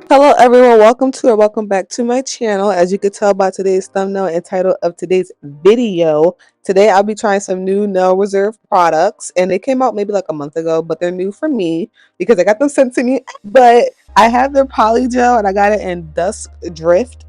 Hello everyone, welcome back to my channel. As you can tell by today's thumbnail and title of today's video, today I'll be trying some new Nail Reserve products, and they came out maybe like a month ago, but they're new for me because I got them sent to me. But I have their Polygel and I got it in Dusk Drift.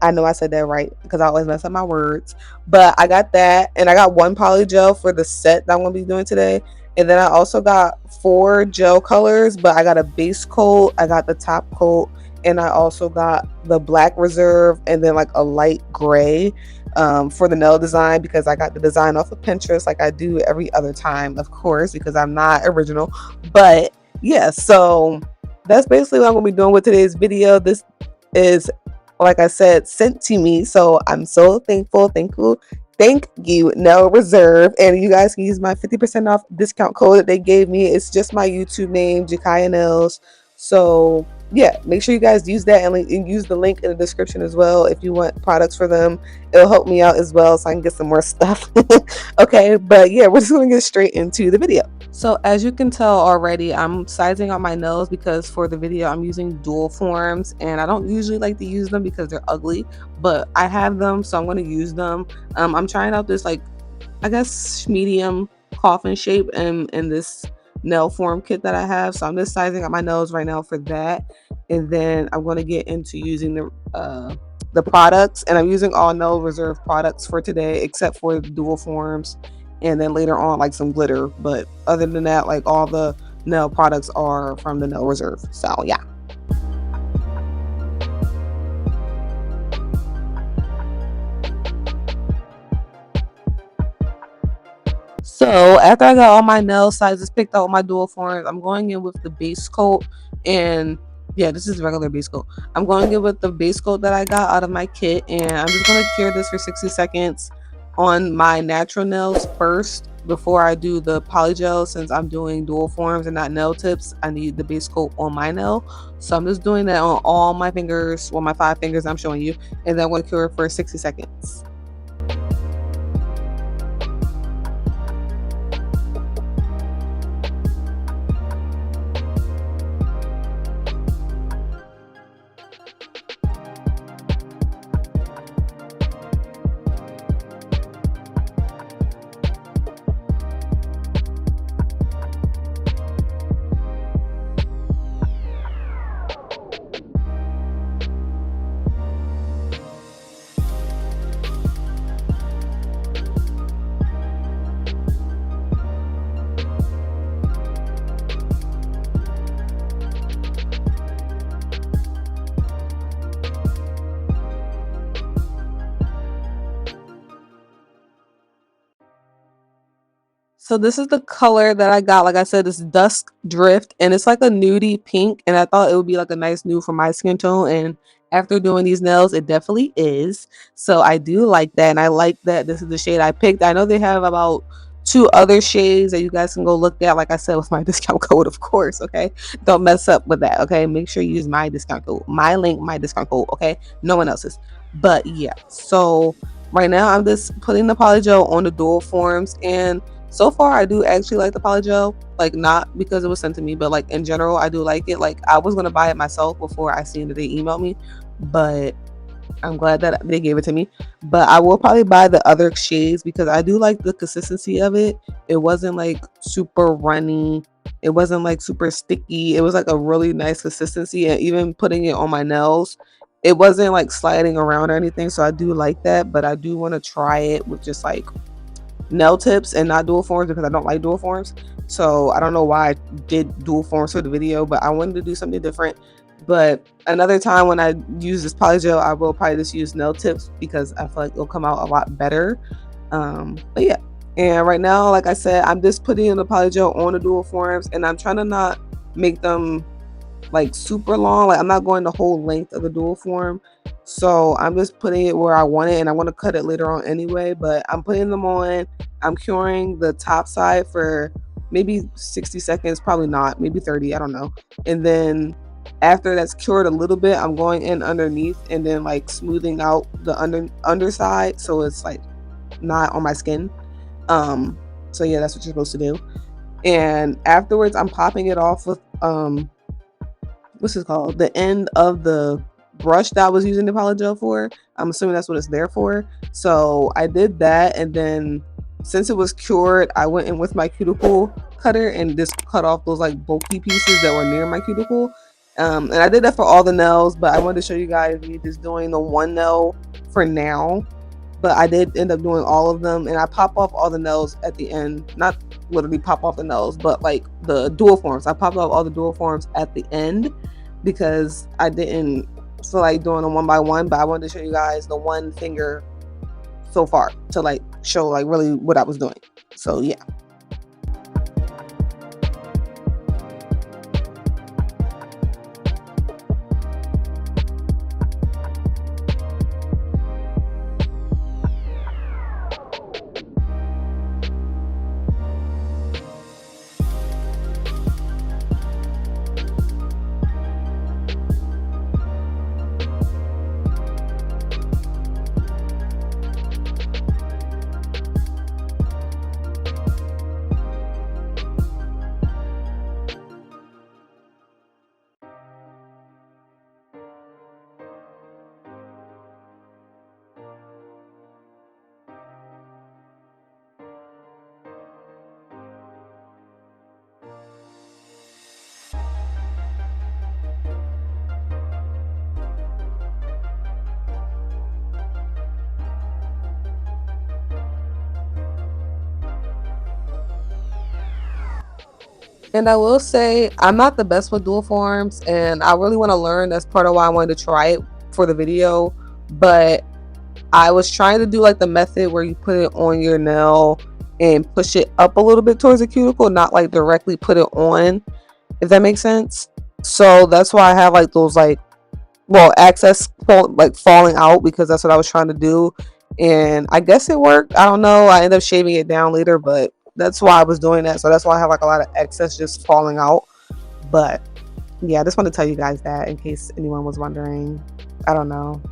I know I said that right because I always mess up my words. But I got that, and I got one Polygel for the set that I'm going to be doing today. And then I also got 4 gel colors, but I got a base coat, I got the top coat, and I also got the black reserve and then like a light gray for the nail design, because I got the design off of Pinterest like I do every other time, of course, because I'm not original. But yeah, so that's basically what I'm going to be doing with today's video. This is, like I said, sent to me, so I'm so thankful. Thank you, Nail Reserve. And you guys can use my 50% off discount code that they gave me. It's just my YouTube name, JAKHYANAILS. So yeah, make sure you guys use that and use the link in the description as well if you want products for them. It'll help me out as well so I can get some more stuff. Okay, but yeah, we're just going to get straight into the video. So as you can tell already, I'm sizing out my nails because for the video I'm using dual forms, and I don't usually like to use them because they're ugly, but I have them, so I'm going to use them. I'm trying out this, like, I guess medium coffin shape in this nail form kit that I have, so I'm just sizing up my nails right now for that. And then I'm going to get into using the products, and I'm using all Nail Reserve products for today except for the dual forms, and then later on like some glitter. But other than that, like, all the nail products are from the Nail Reserve. So yeah. So after I got all my nail sizes picked out with my dual forms, I'm going in with the base coat. And yeah, this is regular base coat. I'm going in with the base coat that I got out of my kit, and I'm just going to cure this for 60 seconds on my natural nails first before I do the polygel. Since I'm doing dual forms and not nail tips, I need the base coat on my nail. So I'm just doing that on all my fingers, well, my 5 fingers I'm showing you, and then I'm going to cure it for 60 seconds. So this is the color that I got. Like I said, it's Dusk Drift, and it's like a nudie pink, and I thought it would be like a nice nude for my skin tone, and after doing these nails, it definitely is. So I do like that, and I like that this is the shade I picked. I know they have about 2 other shades that you guys can go look at, like I said, with my discount code, of course. Okay, don't mess up with that. Okay, make sure you use my discount code, my link, my discount code. Okay, no one else's. But yeah, so right now I'm just putting the polygel on the dual forms, and so far I do actually like the polygel. Like, not because it was sent to me, but like in general I do like it. Like, I was gonna buy it myself before I seen that they emailed me, but I'm glad that they gave it to me. But I will probably buy the other shades because I do like the consistency of it. It wasn't like super runny, it wasn't like super sticky. It was like a really nice consistency, and even putting it on my nails, it wasn't like sliding around or anything. So I do like that, but I do want to try it with just like nail tips and not dual forms because I don't like dual forms. So I don't know why I did dual forms for the video, but I wanted to do something different. But another time when I use this polygel, I will probably just use nail tips because I feel like it'll come out a lot better. But yeah, and right now, like I said, I'm just putting in the polygel on the dual forms, and I'm trying to not make them like super long. Like, I'm not going the whole length of the dual form, so I'm just putting it where I want it, and I want to cut it later on anyway. But I'm putting them on, I'm curing the top side for maybe 60 seconds, probably not, maybe 30, I don't know. And then after that's cured a little bit, I'm going in underneath and then like smoothing out the underside so it's like not on my skin. So yeah, that's what you're supposed to do. And afterwards I'm popping it off with what's it called? The end of the brush that I was using the polygel for. I'm assuming that's what it's there for. So I did that, and then since it was cured, I went in with my cuticle cutter and just cut off those like bulky pieces that were near my cuticle. And I did that for all the nails, but I wanted to show you guys me just doing the one nail for now. But I did end up doing all of them, and I pop off all the nails at the end. Not literally pop off the nails, but like the dual forms. I popped off all the dual forms at the end because I didn't feel like doing them one by one, but I wanted to show you guys the one finger so far to like show like really what I was doing. So yeah. And I will say I'm not the best with dual forms, and I really want to learn. That's part of why I wanted to try it for the video. But I was trying to do like the method where you put it on your nail and push it up a little bit towards the cuticle, not like directly put it on, if that makes sense. So that's why I have like those like, well, excess like falling out, because that's what I was trying to do. And I guess it worked. I don't know. I ended up shaving it down later, but that's why I was doing that. So that's why I have like a lot of excess just falling out. But yeah, I just want to tell you guys that in case anyone was wondering. I don't know.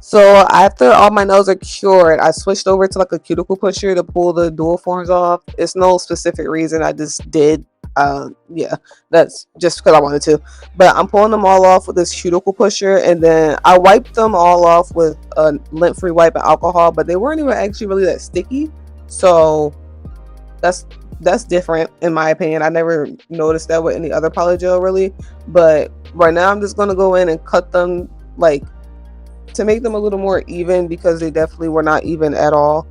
So after all my nails are cured, I switched over to like a cuticle pusher to pull the dual forms off. It's no specific reason. I just did. Yeah, that's just because I wanted to. But I'm pulling them all off with this cuticle pusher, and then I wiped them all off with a lint-free wipe and alcohol. But they weren't even actually really that sticky. So that's that's different in my opinion. I never noticed that with any other polygel really. But right now I'm just gonna go in and cut them like to make them a little more even because they definitely were not even at all.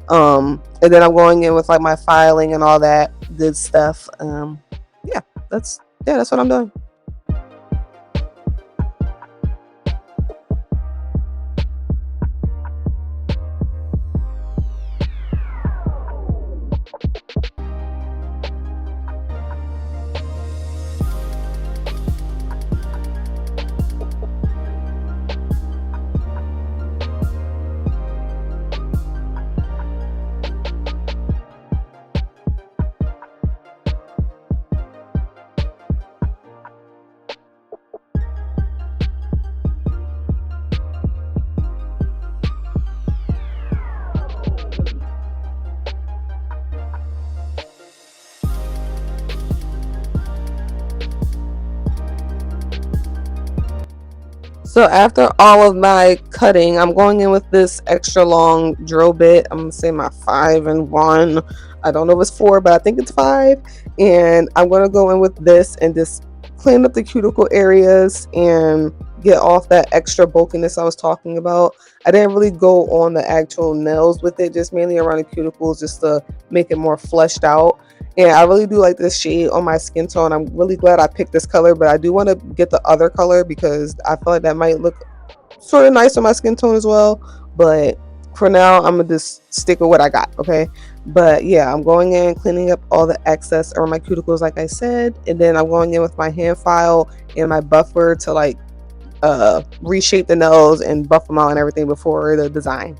And then I'm going in with like my filing and all that good stuff. Yeah, that's what I'm doing. So after all of my cutting, I'm going in with this extra long drill bit. I'm gonna say my 5-in-1. I don't know if it's 4, but I think it's 5. And I'm gonna go in with this and just clean up the cuticle areas and get off that extra bulkiness I was talking about. I didn't really go on the actual nails with it, just mainly around the cuticles just to make it more fleshed out. And I really do like this shade on my skin tone. I'm really glad I picked this color, but I do want to get the other color because I feel like that might look sort of nice on my skin tone as well. But for now, I'm gonna just stick with what I got, okay? But yeah, I'm going in cleaning up all the excess around my cuticles like I said, and then I'm going in with my hand file and my buffer to like reshape the nails and buff them out and everything before the design.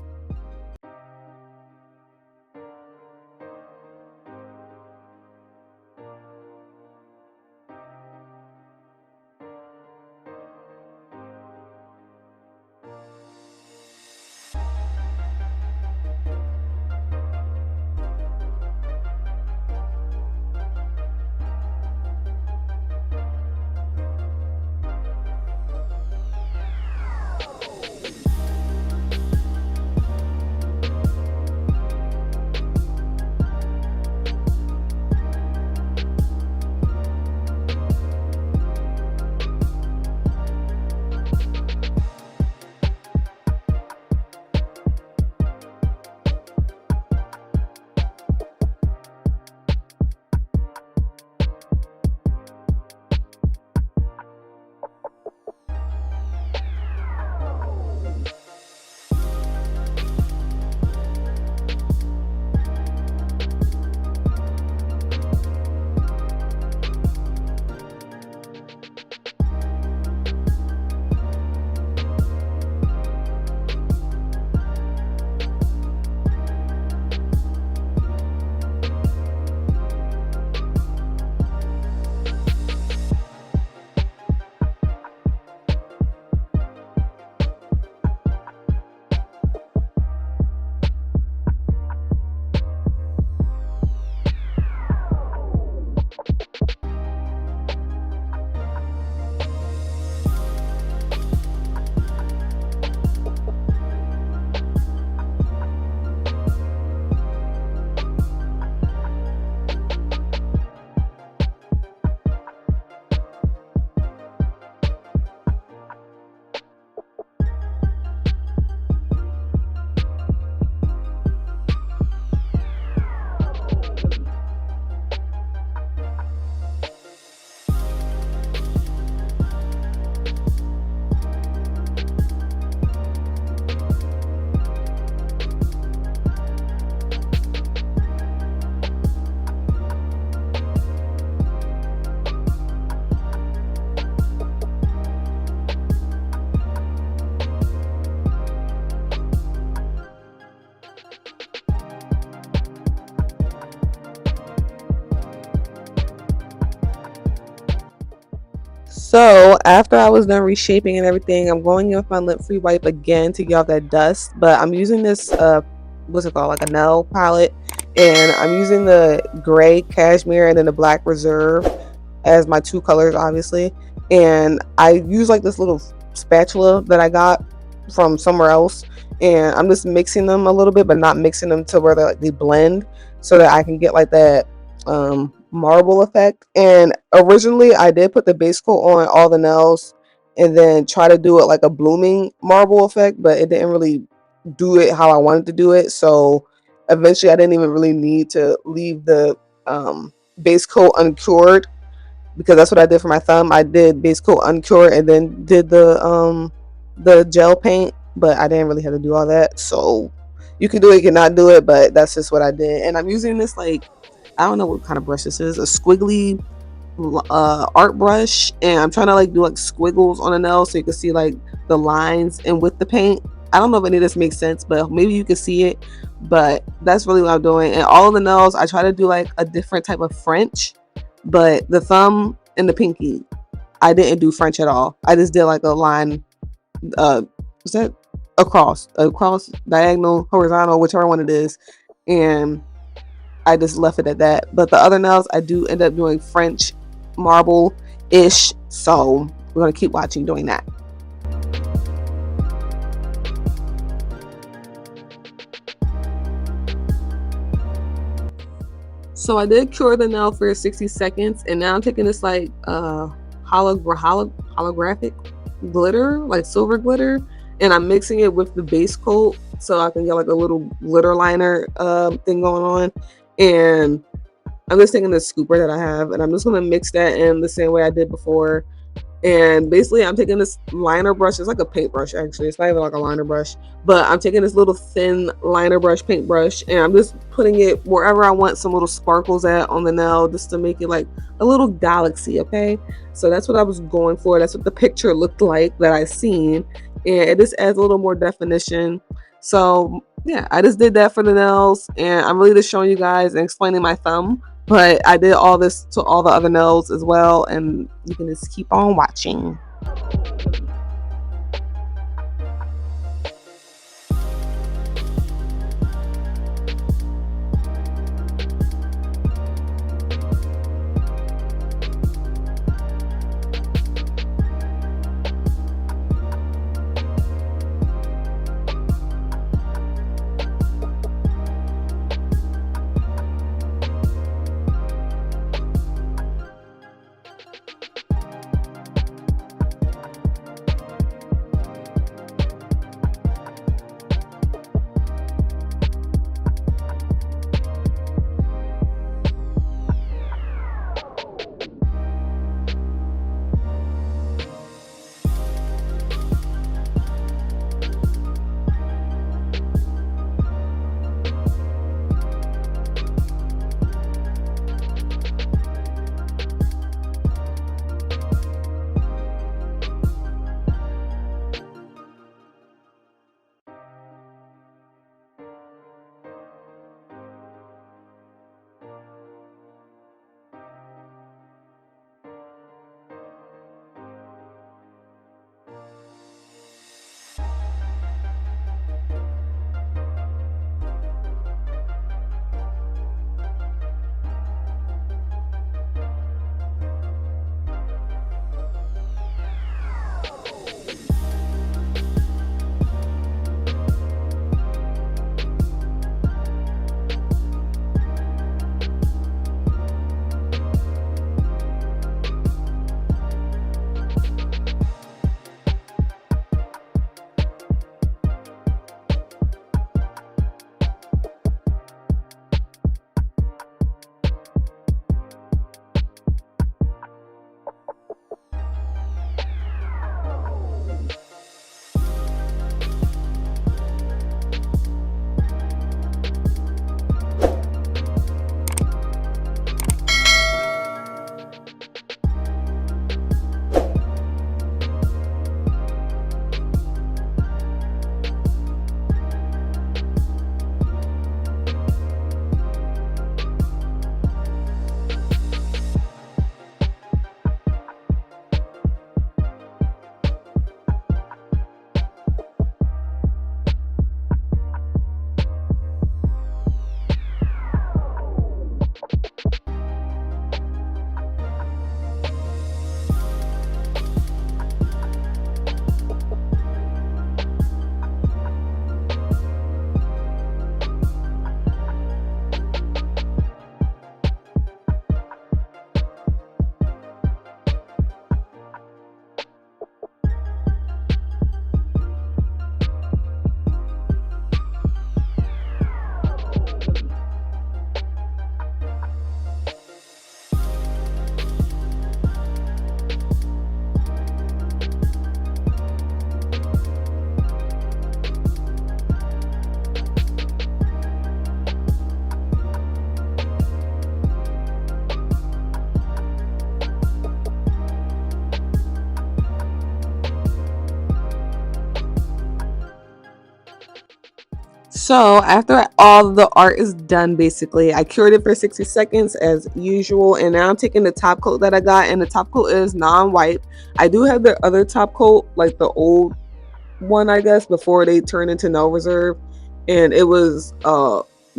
So after I was done reshaping and everything, I'm going in with my lint free wipe again to get off that dust. But I'm using this what's it called, like a nail palette, and I'm using the gray cashmere and then the black reserve as my two colors, obviously. And I use like this little spatula that I got from somewhere else, and I'm just mixing them a little bit, but not mixing them to where they blend, so that I can get like that marble effect. And originally I did put the base coat on all the nails and then try to do it like a blooming marble effect, but it didn't really do it how I wanted to do it. So eventually I didn't even really need to leave the base coat uncured, because that's what I did for my thumb. I did base coat uncured and then did the gel paint, but I didn't really have to do all that. So you can do it, you cannot do it, but that's just what I did. And I'm using this, like, I don't know what kind of brush this is, a squiggly art brush, and I'm trying to like do like squiggles on the nail so you can see like the lines and with the paint. I don't know if any of this makes sense, but maybe you can see it. But that's really what I'm doing. And all of the nails, I try to do like a different type of French, but the thumb and the pinky, I didn't do French at all. I just did like a line, is that across, diagonal, horizontal, whichever one it is, and I just left it at that. But the other nails, I do end up doing French marble-ish, so we're gonna keep watching doing that. So I did cure the nail for 60 seconds, and now I'm taking this like holographic glitter, like silver glitter, and I'm mixing it with the base coat so I can get like a little glitter liner thing going on. And I'm just taking this scooper that I have, and I'm just going to mix that in the same way I did before. And basically I'm taking this liner brush. It's like a paintbrush, actually. It's not even like a liner brush, but I'm taking this little thin liner brush, paintbrush, and I'm just putting it wherever I want some little sparkles at on the nail, just to make it like a little galaxy. Okay, so that's what I was going for. That's what the picture looked like that I seen, and it just adds a little more definition. So yeah, I just did that for the nails, and I'm really just showing you guys and explaining my thumb. But I did all this to all the other nails as well, and you can just keep on watching. So after all the art is done, basically, I cured it for 60 seconds as usual. And now I'm taking the top coat that I got, and the top coat is non-white. I do have the other top coat, like the old one, I guess, before they turned into no reserve. And it was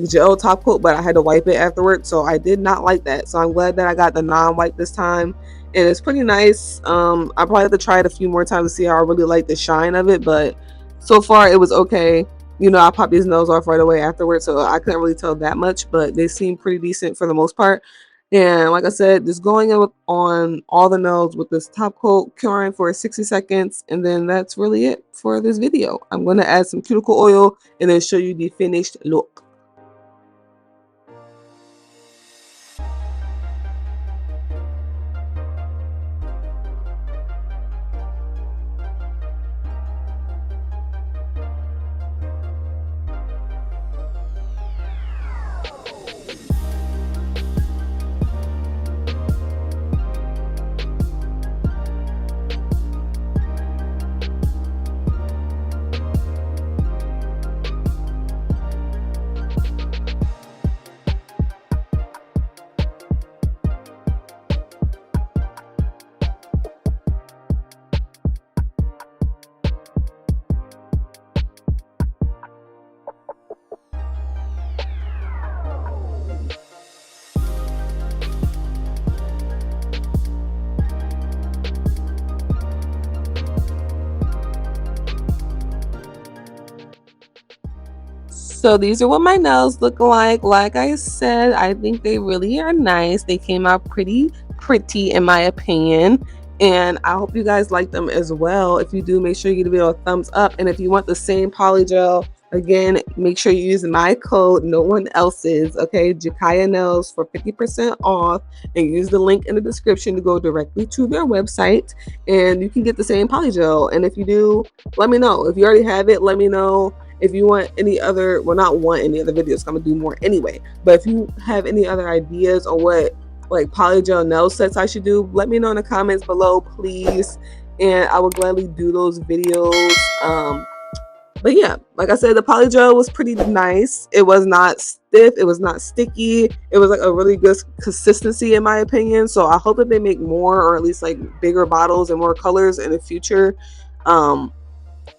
gel top coat, but I had to wipe it afterwards. So I did not like that. So I'm glad that I got the non-white this time. And it's pretty nice. I probably have to try it a few more times to see how I really like the shine of it. But so far it was okay. You know, I popped his nose off right away afterwards, so I couldn't really tell that much, but they seem pretty decent for the most part. And like I said, just going in on all the nails with this top coat, curing for 60 seconds, and then that's really it for this video. I'm going to add some cuticle oil and then show you the finished look. So these are what my nails look like. Like I said, I think they really are nice. They came out pretty in my opinion. And I hope you guys like them as well. If you do, make sure you give the video a thumbs up. And if you want the same polygel, again, make sure you use my code, no one else's, okay? JAKHYANAILS for 50% off. And use the link in the description to go directly to their website. And you can get the same polygel. And if you do, let me know. If you already have it, let me know. If you want any other, well, not want any other videos, I'm gonna do more anyway, but if you have any other ideas on what like polygel nail sets I should do, let me know in the comments below, please, and I will gladly do those videos. But yeah, like I said, the polygel was pretty nice. It was not stiff, it was not sticky, it was like a really good consistency in my opinion. So I hope that they make more, or at least like bigger bottles and more colors in the future,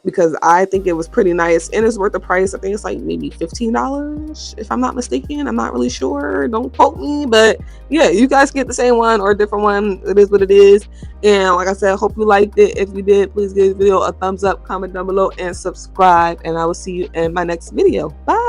because I think it was pretty nice and it's worth the price. I think it's like maybe $15 if I'm not mistaken. I'm not really sure, don't quote me, but yeah, you guys get the same one or a different one. It is what it is. And like I said, I hope you liked it. If you did, please give this video a thumbs up, comment down below, and subscribe, and I will see you in my next video. Bye.